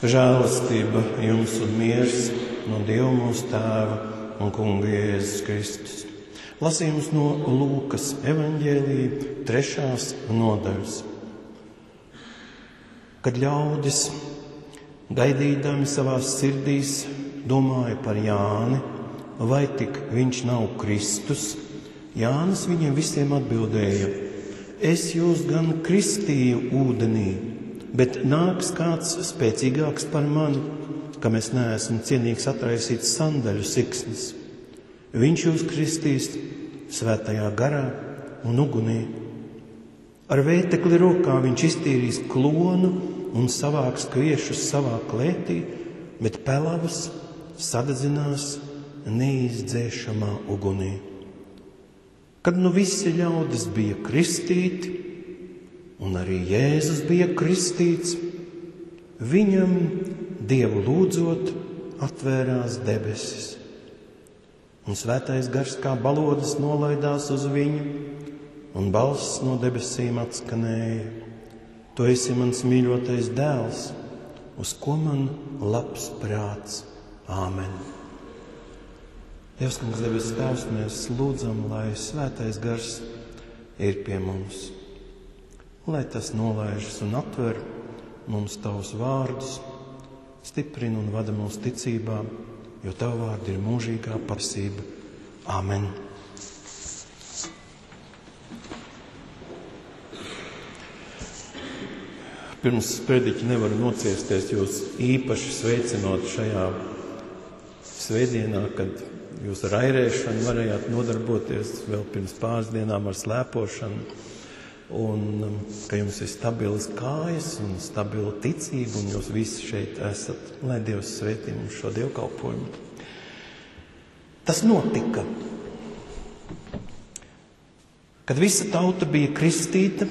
Žēlastība jums un miers no Dieva mūsu Tēva un Kunga Jēzus Kristus. Lasījums no Lūkas evaņģēlija 3. nodaļas. Kad ļaudis, gaidīdami savās sirdīs, domāja par Jāni, vai tik viņš nav Kristus, Jānis viņiem visiem atbildēja: es jūs gan kristīju ūdenī, bet nāks kāds spēcīgāks par mani, kam es neesmu cienīgs atraisīt sandaļu siksnas. Viņš jūs kristīs svētajā garā un ugunī. Ar vētekli rokā viņš iztīrīs klonu un savāks kviešus savā klētī, bet pelavas sadedzinās neizdzēšamā ugunī. Kad nu visi ļaudis bija kristīti, un arī Jēzus bija kristīts, viņam, Dievu lūdzot, atvērās debesis. Un svētais gars kā balodis nolaidās uz viņu, un balss no debesīm atskanēja: tu esi mans mīļotais dēls, uz ko man labs prāts. Āmen. Dievs, kungs, debesu Tēvs, mēs lūdzam, lai svētais gars ir pie mums. Lai tas nolaižas un atver mums tavus vārdus, stiprina un vada mūsu ticībā, jo tavu vārdu ir mūžīgā patiesība. Āmen. Pirms prediķi nevaru nociesties jūs īpaši sveicinot šajā svētdienā, kad jūs ar airēšanu varējāt nodarboties vēl pirms pāris dienām ar slēpošanu. Un ka jums ir stabilas kājas un stabila ticība, un jūs visi šeit esat. Lai Dievs svētī mums šo dievkalpojumu. Tas notika, kad visa tauta bija kristīta,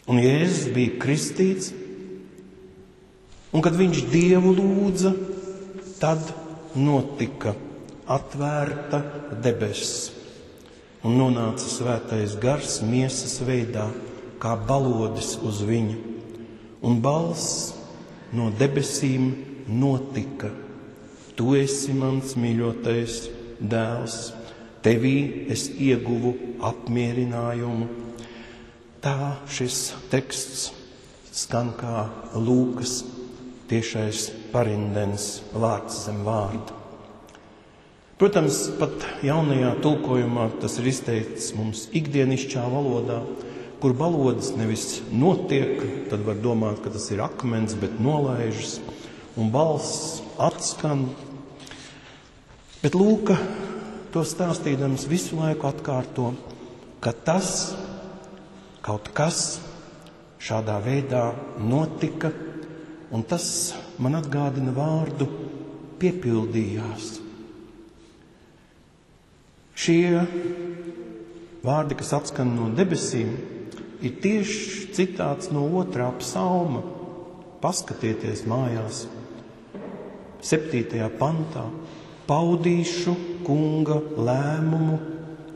un Jēzus bija kristīts, un kad viņš Dievu lūdza, tad notika atvērta debesis. Un nonāca svētais gars miesas veidā, kā balodis uz viņu. Un balss no debesīm notika: tu esi mans mīļotais dēls, tevī es ieguvu apmierinājumu. Tā šis teksts skan kā Lūkas tiešais parindens, vārds zem vārda. Protams, pat jaunajā tulkojumā tas ir izteikts mums ikdienišķā valodā, kur balodis nevis notiek, tad var domāt, ka tas ir akmens, bet nolaižas, un balss atskan. Bet Lūka to stāstīdams visu laiku atkārto, ka tas kaut kas šādā veidā notika, un tas man atgādina vārdu piepildījās. Šie vārdi, kas atskan no debesīm, ir tieši citāts no 2. psalma. Paskatieties mājās, 7. pantā. Paudīšu kunga lēmumu,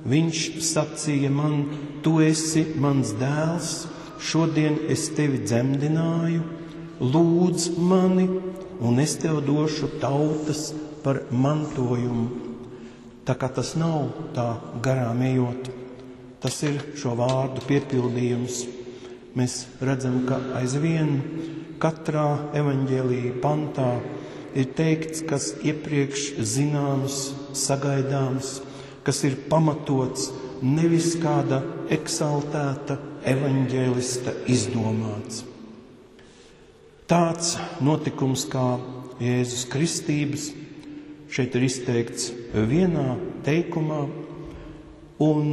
viņš sacīja man: tu esi mans dēls, šodien es tevi dzemdināju, lūdz mani, un es tev došu tautas par mantojumu. Tā kā tas nav tā garām ejot, tas ir šo vārdu piepildījums. Mēs redzam, ka aizvien katrā evaņģēlija pantā ir teikts, kas iepriekš zināms, sagaidāms, kas ir pamatots, nevis kāda eksaltēta evaņģēlista izdomāts. Tāds notikums kā Jēzus kristības šeit ir izteikts vienā teikumā, un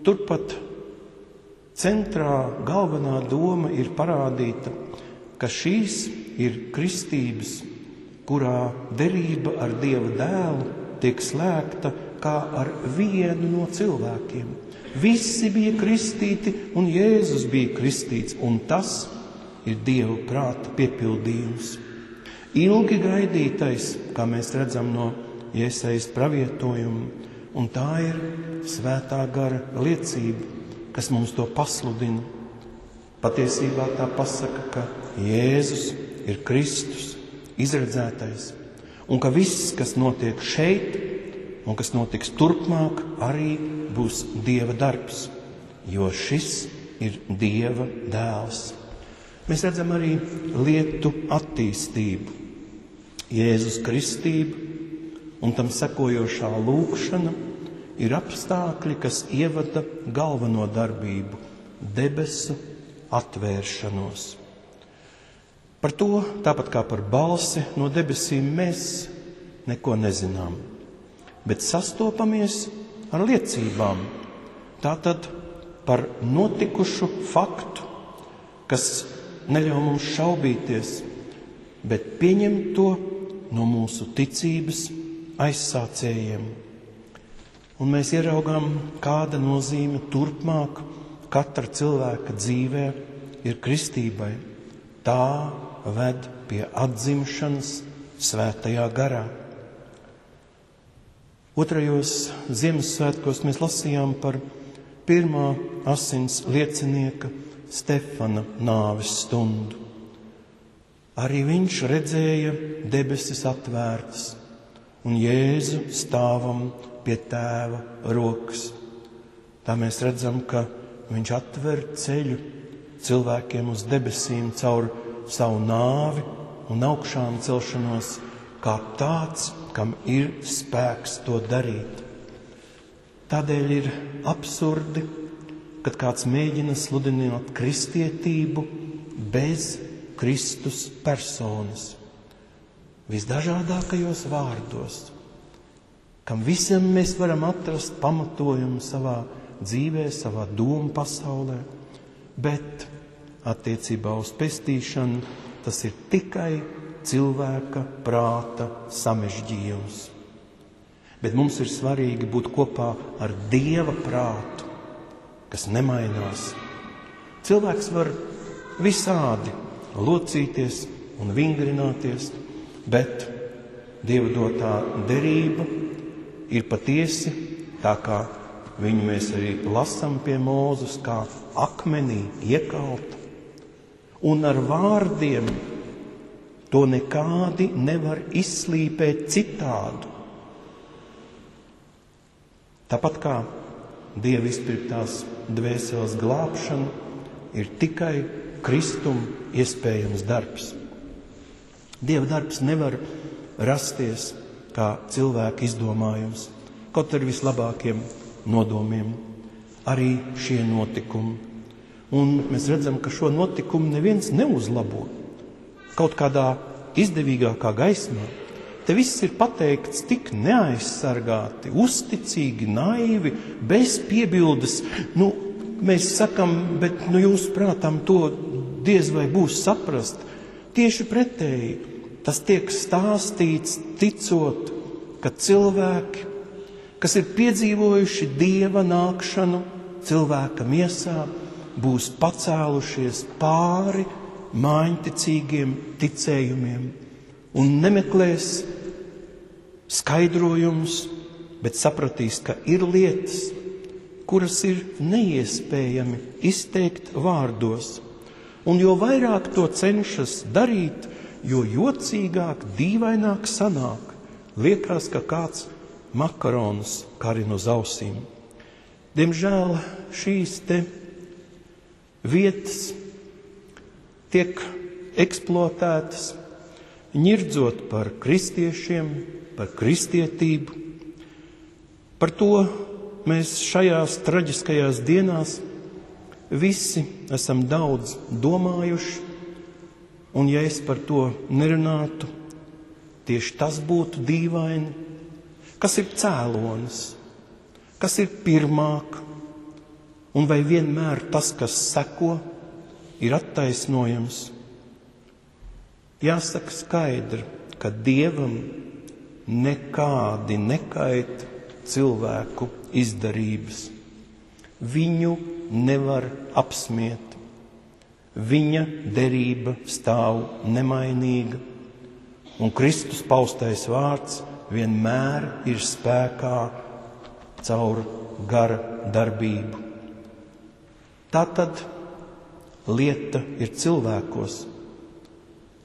turpat centrā galvenā doma ir parādīta, ka šīs ir kristības, kurā derība ar Dieva dēlu tiek slēgta kā ar vienu no cilvēkiem. Visi bija kristīti, un Jēzus bija kristīts, un tas ir Dieva prāta piepildījums. Ilgi gaidītais, kā mēs redzam no Jesajas pravietojuma, un tā ir svētā gara liecība, kas mums to pasludina. Patiesībā tā pasaka, ka Jēzus ir Kristus, izredzētais, un ka viss, kas notiek šeit un kas notiks turpmāk, arī būs Dieva darbs, jo šis ir Dieva dēls. Mēs redzam arī lietu attīstību. Jēzus kristība un tam sekojošā lūgšana ir apstākļi, kas ievada galveno darbību – debesu atvēršanos. Par to, tāpat kā par balsi no debesīm, mēs neko nezinām, bet sastopamies ar liecībām. Tātad par notikušu faktu, kas neļauj mums šaubīties, bet pieņemt to no mūsu ticības aizsācējiem. Un mēs ieraugām, kāda nozīme turpmāk katra cilvēka dzīvē ir kristībai. Tā ved pie atzimšanas svētajā garā. Otrajos Ziemassvētkos mēs lasījām par pirmā asins liecinieka Stefana nāves stundu. Arī viņš redzēja debesis atvērtas un Jēzu stāvam pie Tēva rokas. Tā mēs redzam, ka viņš atver ceļu cilvēkiem uz debesīm caur savu nāvi un augšām celšanos, kā tāds, kam ir spēks to darīt. Tādēļ ir absurdi, kad kāds mēģina sludināt kristietību bez Kristus personas, visdažādākajos vārdos, kam visam mēs varam atrast pamatojumu savā dzīvē, savā domu pasaulē, bet attiecībā uz pestīšanu tas ir tikai cilvēka prāta samežģījums. Bet mums ir svarīgi būt kopā ar Dieva prātu, kas nemainās. Cilvēks var visādi locīties un vingrināties, bet Dieva dotā derība ir patiesi, tā kā viņu mēs arī lasam pie Mūzes, kā akmenī iekalta. Un ar vārdiem to nekādi nevar izslīpēt citādu. Tāpat kā Dieva izpirktās dvēseles glābšana ir tikai Kristum iespējams darbs. Dieva darbs nevar rasties kā cilvēka izdomājums, kaut ar vislabākiem nodomiem. Arī šie notikumi. Un mēs redzam, ka šo notikumu neviens neuzlabo kaut kādā izdevīgākā gaismā. Te viss ir pateikts tik neaizsargāti, uzticīgi, naivi, bez piebildes. Mēs sakam, bet jūs prātam to diez vai būs saprast. Tieši pretēji, tas tiek stāstīts ticot, ka cilvēki, kas ir piedzīvojuši Dieva nākšanu cilvēka miesā, būs pacēlušies pāri māņticīgiem ticējumiem un nemeklēs skaidrojumus, bet sapratīs, ka ir lietas, kuras ir neiespējami izteikt vārdos. Un jo vairāk to cenšas darīt, jo jocīgāk, dīvaināk sanāk. Liekas, ka kāds makaronus karina uz ausīm. Diemžēl šīs te vietas tiek eksploatētas, ņirdzot par kristiešiem, par kristietību. Par to mēs šajās traģiskajās dienās visi esam daudz domājuši, un ja es par to nerunātu, tieši tas būtu dīvaini. Kas ir cēlonis? Kas ir pirmāk? Un vai vienmēr tas, kas seko, ir attaisnojams? Jāsaka skaidri, ka Dievam nekādi nekaita cilvēku izdarības. Viņu nevar apsmiet. Viņa derība stāv nemainīga, un Kristus paustais vārds vienmēr ir spēkā caur gara darbību. Tātad lieta ir cilvēkos,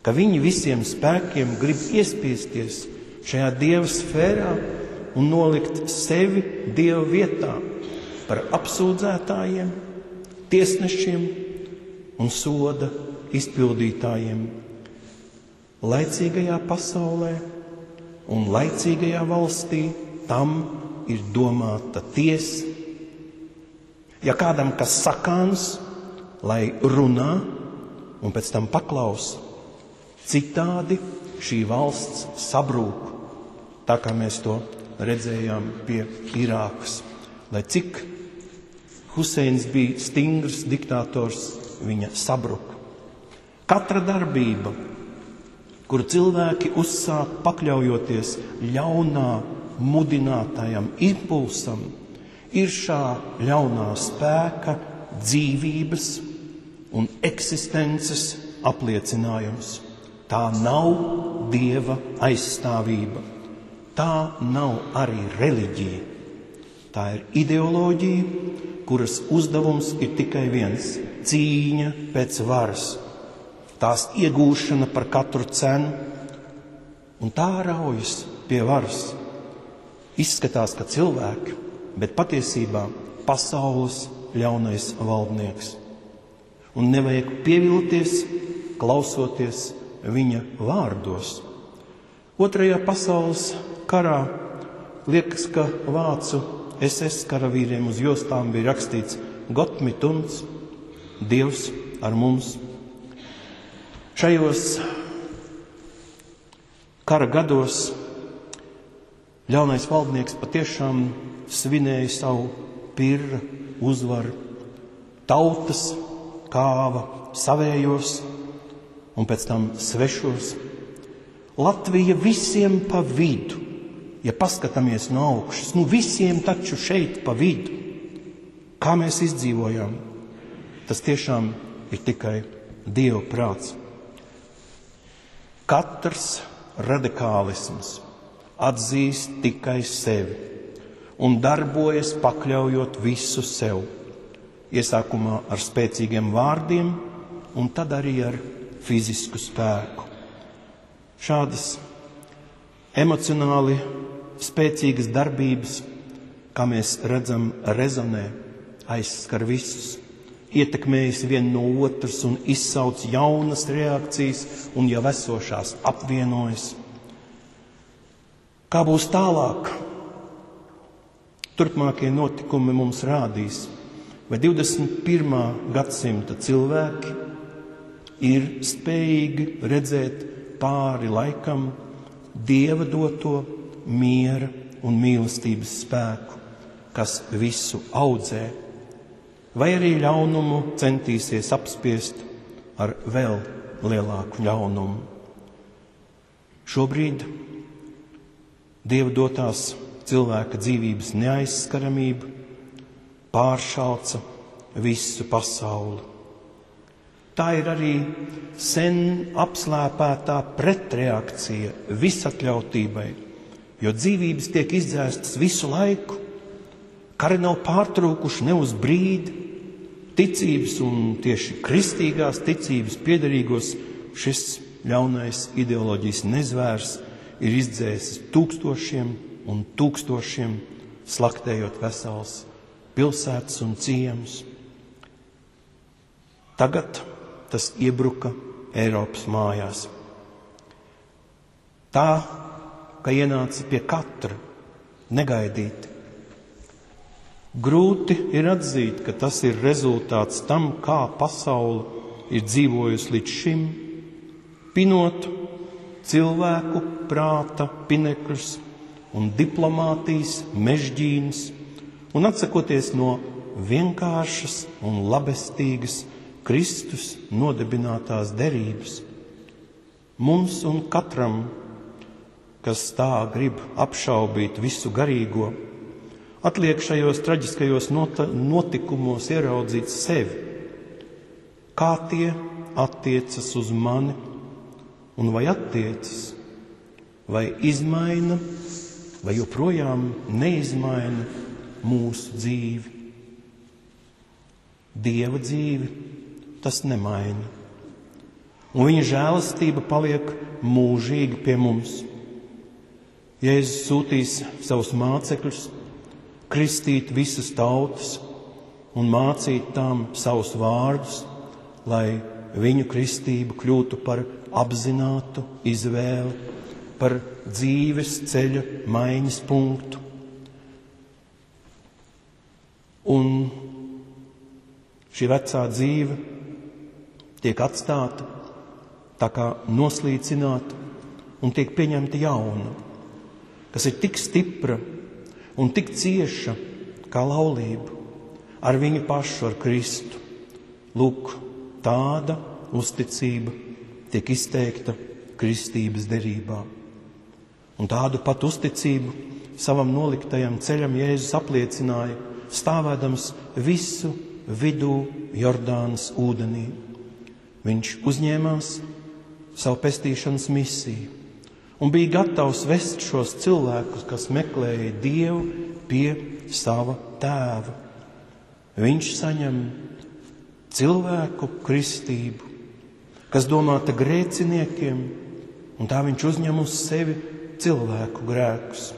ka viņi visiem spēkiem grib iespiesties šajā Dieva sfērā un nolikt sevi Dieva vietā par apsūdzētājiem, tiesnešiem un soda izpildītājiem. Laicīgajā pasaulē un laicīgajā valstī tam ir domāta tiesa. Ja kādam kas sakāns, lai runā un pēc tam paklausa, citādi šī valsts sabrūk, tā kā mēs to redzējām pie Irākas. Lai cik Huseins bija stingrs diktators, viņa sabruka. Katra darbība, kuru cilvēki uzsāk pakļaujoties ļaunā mudinātajam impulsam, ir šā ļaunā spēka dzīvības un eksistences apliecinājums. Tā nav Dieva aizstāvība. Tā nav arī reliģija. Tā ir ideoloģija, kuras uzdevums ir tikai viens – cīņa pēc varas. Tās iegūšana par katru cenu, un tā raujas pie varas. Izskatās, ka cilvēki, bet patiesībā pasaules ļaunais valdnieks. Un nevajag pievilties, klausoties viņa vārdos. Otrajā pasaules karā liekas, ka vācu SS karavīriem uz jostām bija rakstīts Gott mit uns, Dievs ar mums. Šajos kara gados ļaunais valdnieks patiešām svinēja savu pirra uzvaru. Tautas kāva savējos un pēc tam svešos. Latvija visiem pa vidu, ja paskatāmies no augšas, visiem taču šeit pa vidu. Kā mēs izdzīvojām, tas tiešām ir tikai Dieva prāts. Katrs radikālisms atzīst tikai sevi un darbojas pakļaujot visu sev. Iesākumā ar spēcīgiem vārdiem un tad arī ar fizisku spēku. Šādas emocionāli spēcīgas darbības, kā mēs redzam, rezonē, aizskar visus, ietekmējas vien no otras un izsauc jaunas reakcijas un jau esošās apvienojas. Kā būs tālāk? Turpmākie notikumi mums rādīs, vai 21. gadsimta cilvēki ir spējīgi redzēt pāri laikam Dieva doto miera un mīlestības spēku, kas visu audzē, vai arī ļaunumu centīsies apspiest ar vēl lielāku ļaunumu. Šobrīd Dieva dotās cilvēka dzīvības neaizskaramība pāršauca visu pasauli. Tā ir arī sen apslēpētā pretreakcija visatļautībai, jo dzīvības tiek izdzēstas visu laiku. Kari nav pārtraukuši ne uz brīdi. Ticības un tieši kristīgās ticības piederīgos šis ļaunais ideoloģijas nezvērs ir izdzēsis tūkstošiem un tūkstošiem, slaktējot veselas pilsētas un ciemus. Tagad tas iebruka Eiropas mājās. Tā, ka ienāca pie katra negaidīti. Grūti ir atzīt, ka tas ir rezultāts tam, kā pasaule ir dzīvojusi līdz šim, pinot cilvēku prāta pinekļus un diplomātijas mežģīnas un atsakoties no vienkāršas un labestīgas Kristus nodibinātās derības. Mums un katram, kas tā grib apšaubīt visu garīgo, atliek šajos traģiskajos notikumos ieraudzīt sevi, kā tie attiecas uz mani un vai attiecas, vai izmaina, vai joprojām neizmaina mūsu dzīvi. Dieva dzīvi tas nemaina. Un viņa žēlastība paliek mūžīgi pie mums. Jēzus sūtīs savus mācekļus, kristīt visas tautas un mācīt tām savus vārdus, lai viņu kristība kļūtu par apzinātu izvēli, par dzīves ceļa maiņas punktu. Un šī vecā dzīve tiek atstāta, tā kā noslīcināta, un tiek pieņemta jauna, kas ir tik stipra un tik cieša kā laulība ar viņu pašu, ar Kristu. Lūk, tāda uzticība tiek izteikta kristības derībā. Un tādu pat uzticību savam noliktajam ceļam Jēzus apliecināja, stāvēdams visu vidū Jordānas ūdenī. Viņš uzņēmās savu pestīšanas misiju un bija gatavs vest šos cilvēkus, kas meklēja Dievu, pie sava tēva. Viņš saņem cilvēku kristību, kas domāta grēciniekiem, un tā viņš uzņem uz sevi cilvēku grēkus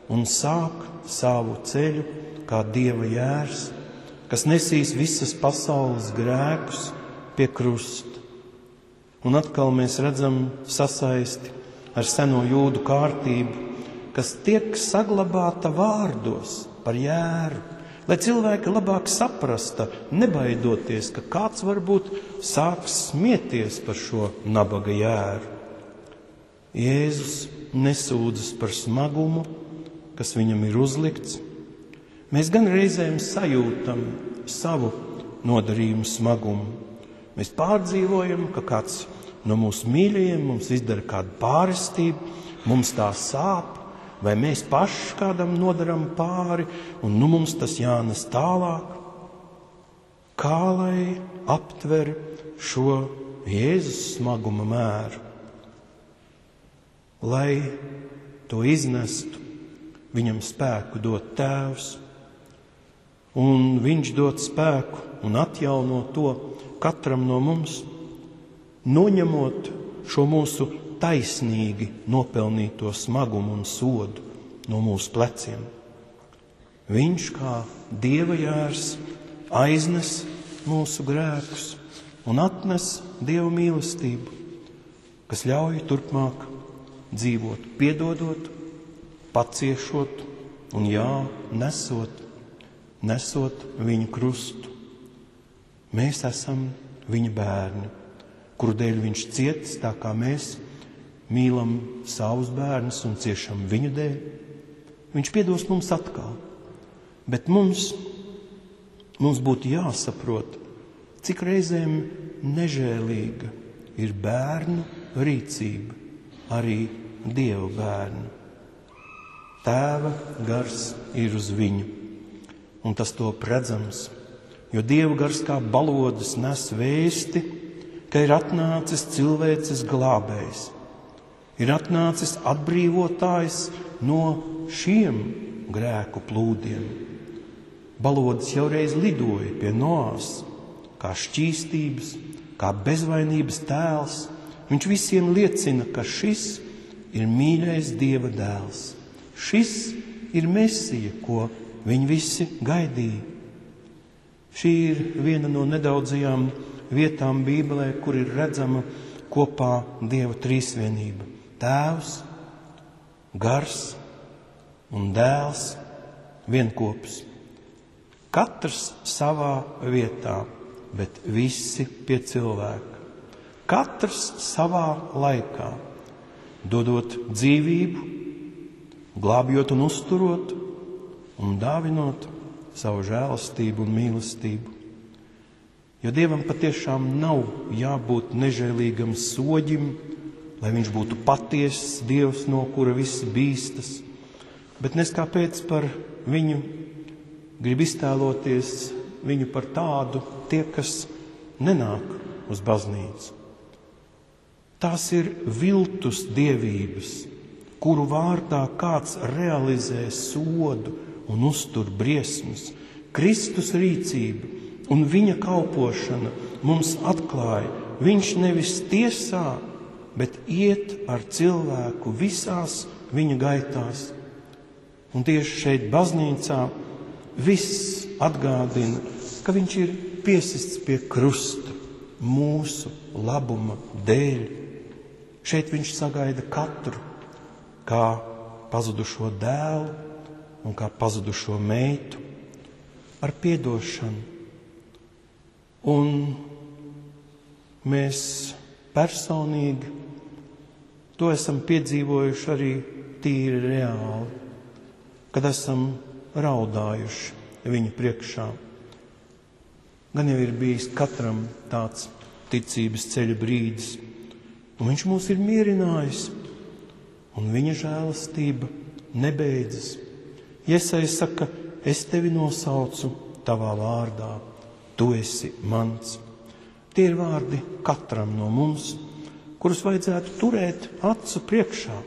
un sāk savu ceļu kā Dieva jērs, kas nesīs visas pasaules grēkus pie krusta. Un atkal mēs redzam sasaisti ar seno jūdu kārtību, kas tiek saglabāta vārdos par jēru, lai cilvēki labāk saprasta, nebaidoties, ka kāds varbūt sāks smieties par šo nabaga jēru. Jēzus nesūdzas par smagumu, kas viņam ir uzlikts. Mēs gan reizēm sajūtam savu nodarījumu smagumu. Mēs pārdzīvojam, ka kāds no mūsu mīļajiem mums izdara kādu pārestību, mums tā sāp, vai mēs paši kādam nodaram pāri, un mums tas jānes tālāk. Kā lai aptver šo Jēzus smaguma mēru? Lai to iznestu, viņam spēku dod Tēvs, un viņš dod spēku un atjauno to katram no mums, noņemot šo mūsu taisnīgi nopelnīto smagumu un sodu no mūsu pleciem. Viņš kā Dieva jērs aiznes mūsu grēkus un atnes Dieva mīlestību, kas ļauj turpmāk dzīvot, piedodot, paciešot un nesot viņu krustu. Mēs esam viņa bērni, kuru dēļ viņš ciets, tā kā mēs mīlam savus bērnus un ciešam viņu dēļ. Viņš piedos mums atkal, bet mums būtu jāsaprot, cik reizēm nežēlīga ir bērnu rīcība, arī Dieva bērnu. Tēva gars ir uz viņu, un tas top redzams, jo Dieva gars kā balodis nes vēsti, ka ir atnācis cilvēces glābējs, ir atnācis atbrīvotājs no šiem grēku plūdiem. Balodis jau reiz lidoja pie Noās, kā šķīstības, kā bezvainības tēls. Viņš visiem liecina, ka šis ir mīļais Dieva dēls. Šis ir Mesija, ko viņi visi gaidīja. Šī ir viena no nedaudzajām vietām Bībelē, kur ir redzama kopā Dieva trīsvienība. Tēvs, Gars un Dēls vienkopis. Katrs savā vietā, bet visi pie cilvēka. Katrs savā laikā, dodot dzīvību, glābjot un uzturot un dāvinot savu žēlastību un mīlestību. Jo Dievam patiešām nav jābūt nežēlīgam soģim, lai viņš būtu patiesas Dievs, no kura viss bīstas, bet nes kāpēc par viņu grib iztēloties viņu par tādu tie, kas nenāk uz baznīcu. Tās ir viltus dievības, kuru vārdā kāds realizē sodu un uztur briesmas. Kristus rīcība Un viņa kalpošana mums atklāja, viņš nevis tiesā, bet iet ar cilvēku visās viņa gaitās. Un tieši šeit baznīcā viss atgādina, ka viņš ir piesists pie krusta mūsu labuma dēļ. Šeit viņš sagaida katru, kā pazudušo dēlu un kā pazudušo meitu, ar piedošanu. Un mēs personīgi to esam piedzīvojuši arī tīri reāli, kad esam raudājuši viņa priekšā. Gan jau ir bijis katram tāds ticības ceļa brīdis, un viņš mūs ir mierinājis, un viņa žēlastība nebeidzas. Jesaja saka, es tevi nosaucu tavā vārdā, tu esi mans. Tie ir vārdi katram no mums, kurus vajadzētu turēt acu priekšā,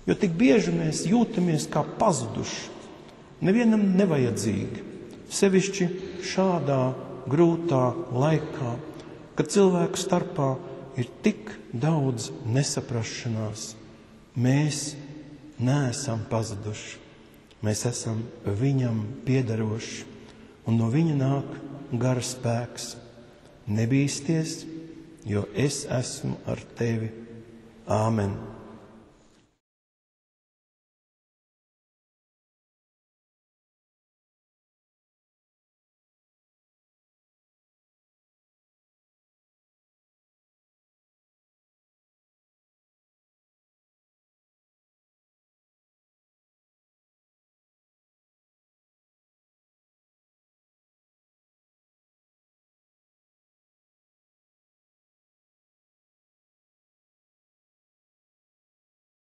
jo tik bieži mēs jūtamies kā pazuduši, nevienam nevajadzīgi, sevišķi šādā grūtā laikā, kad cilvēku starpā ir tik daudz nesaprašanās. Mēs neesam pazuduši, mēs esam viņam piederoši, un no viņa nāk gara spēks. Nebīsties, jo es esmu ar tevi. Āmen.